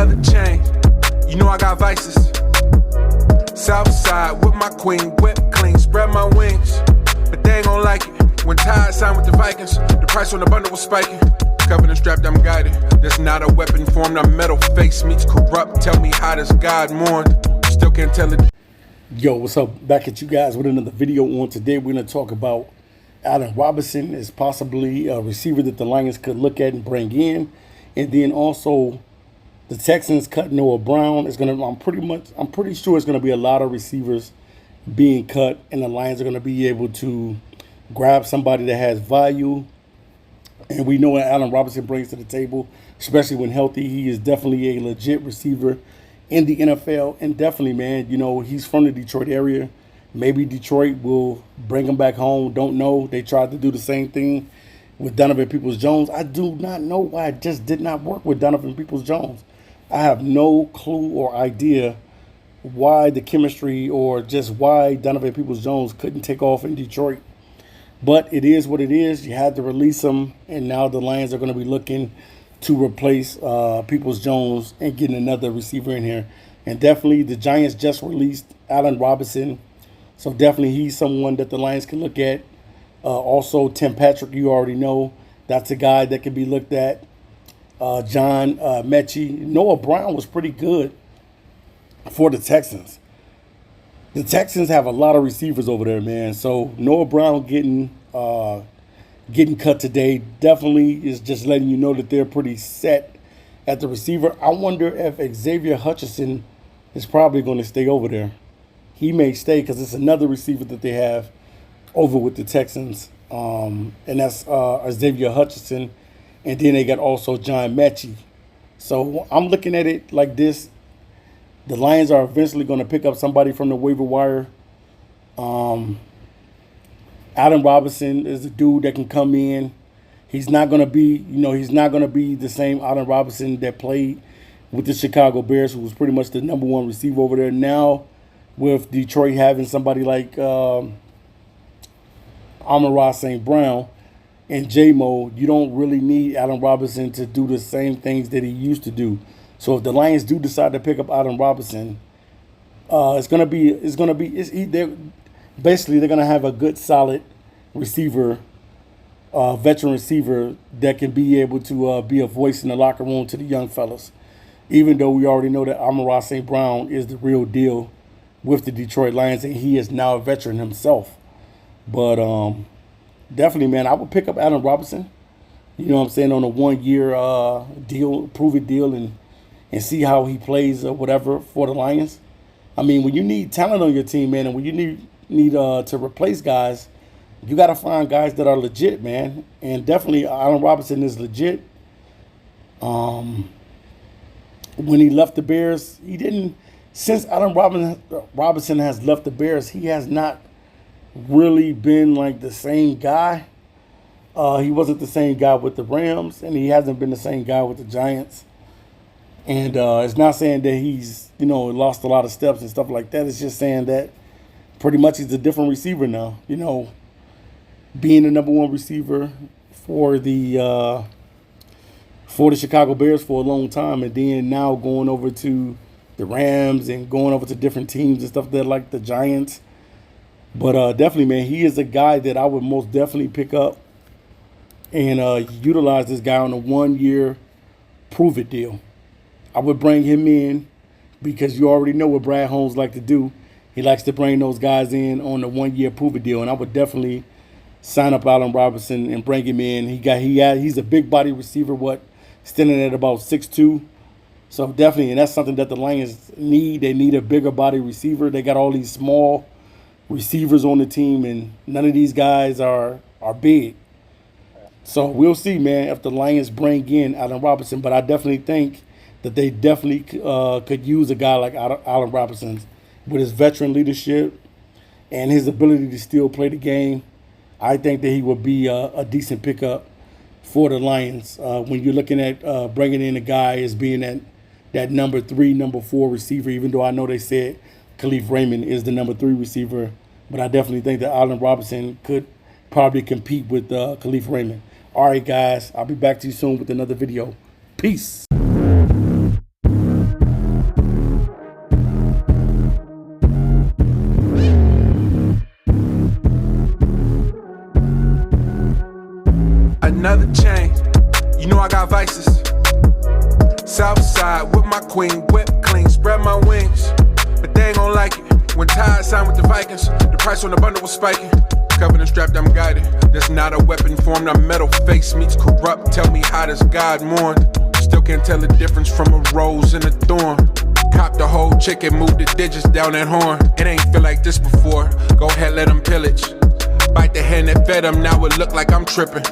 another chain. You know I got vices. South side with my queen, whip clean, spread my wings. But they ain't gon' like it. When Tide signed with the Vikings, the price on the bundle was spiking. Covered and strapped, I'm guided. There's not a weapon formed. A metal face meets corrupt. Tell me how does God mourn? Still can't tell it. Yo, what's up? Back at you guys with another video. On today, we're going to talk about Allen Robinson is possibly a receiver that the Lions could look at and bring in, and then also the Texans cut Noah Brown. Is going to. I'm pretty sure it's going to be a lot of receivers being cut, and the Lions are going to be able to grab somebody that has value. And we know what Allen Robinson brings to the table, especially when healthy. He is definitely a legit receiver in the NFL, and definitely, man, you know, he's from the Detroit area. Maybe Detroit will bring him back home. Don't know. They tried to do the same thing with Donovan Peoples-Jones. I do not know why it just did not work with Donovan Peoples-Jones. I have no clue or idea why the chemistry or just why Donovan Peoples-Jones couldn't take off in Detroit. But it is what it is. You had to release him, and now the Lions are going to be looking to replace Peoples-Jones and getting another receiver in here. And definitely the Giants just released Allen Robinson. So definitely he's someone that the Lions can look at. Also, Tim Patrick, you already know. That's a guy that can be looked at. John Mechie. Noah Brown was pretty good for the Texans. The Texans have a lot of receivers over there, man. So Noah Brown getting cut today definitely is just letting you know that they're pretty set at the receiver. I wonder if Xavier Hutchinson is probably going to stay over there. He may stay because it's another receiver that they have over with the Texans, and that's Xavier Hutchinson. And then they got also John Mechie. So I'm looking at it like this. The Lions are eventually going to pick up somebody from the waiver wire. Allen Robinson is a dude that can come in. He's not going to be, he's not going to be the same Allen Robinson that played with the Chicago Bears, who was pretty much the number one receiver over there. Now, with Detroit having somebody like Amon-Ra St. Brown and J-Mo, you don't really need Allen Robinson to do the same things that he used to do. So if the Lions do decide to pick up Allen Robinson, they're basically going to have a good, solid receiver, veteran receiver that can be able to be a voice in the locker room to the young fellas. Even though we already know that Amon-Ra St. Brown is the real deal with the Detroit Lions, and he is now a veteran himself. But definitely, man, I would pick up Allen Robinson, you know what I'm saying, on a 1-year deal, prove-it deal, and see how he plays or whatever for the Lions. I mean, when you need talent on your team, man, and when you need to replace guys, you got to find guys that are legit, man. And definitely Allen Robinson is legit. When he left the Bears, he didn't. Since Allen Robinson has left the Bears, he has not really been like the same guy. He wasn't the same guy with the Rams, and he hasn't been the same guy with the Giants. And it's not saying that he's, lost a lot of steps and stuff like that. It's just saying that pretty much he's a different receiver now. Being the number one receiver for the Chicago Bears for a long time, and then now going over to the Rams and going over to different teams and stuff that like the Giants. But definitely, man, he is a guy that I would most definitely pick up and utilize this guy on a 1-year prove-it deal. I would bring him in because you already know what Brad Holmes like to do. He likes to bring those guys in on a 1-year prove-it deal, and I would definitely sign up Allen Robinson and bring him in. He's a big body receiver, standing at about 6'2". So definitely, and that's something that the Lions need. They need a bigger body receiver. They got all these small receivers on the team, and none of these guys are big. So we'll see, man, if the Lions bring in Allen Robinson. But I definitely think that they definitely could use a guy like Allen Robinson with his veteran leadership and his ability to still play the game. I think that he would be a decent pickup for the Lions when you're looking at bringing in a guy as being that number 3, number 4 receiver, even though I know they said Khalif Raymond is the number 3 receiver. But I definitely think that Allen Robinson could probably compete with Khalif Raymond. All right, guys, I'll be back to you soon with another video. Peace. got vices. South side with my queen, whip clean, spread my wings. But they ain't gon' like it. When Tide signed with the Vikings, the price on the bundle was spiking. Covered and strapped, I'm guided. That's not a weapon formed. A metal face meets corrupt. Tell me how does God mourn? Still can't tell the difference from a rose and a thorn. Cop the whole chicken, move the digits down that horn. It ain't feel like this before. Go ahead, let them pillage. Bite the hand that fed them, now it look like I'm tripping.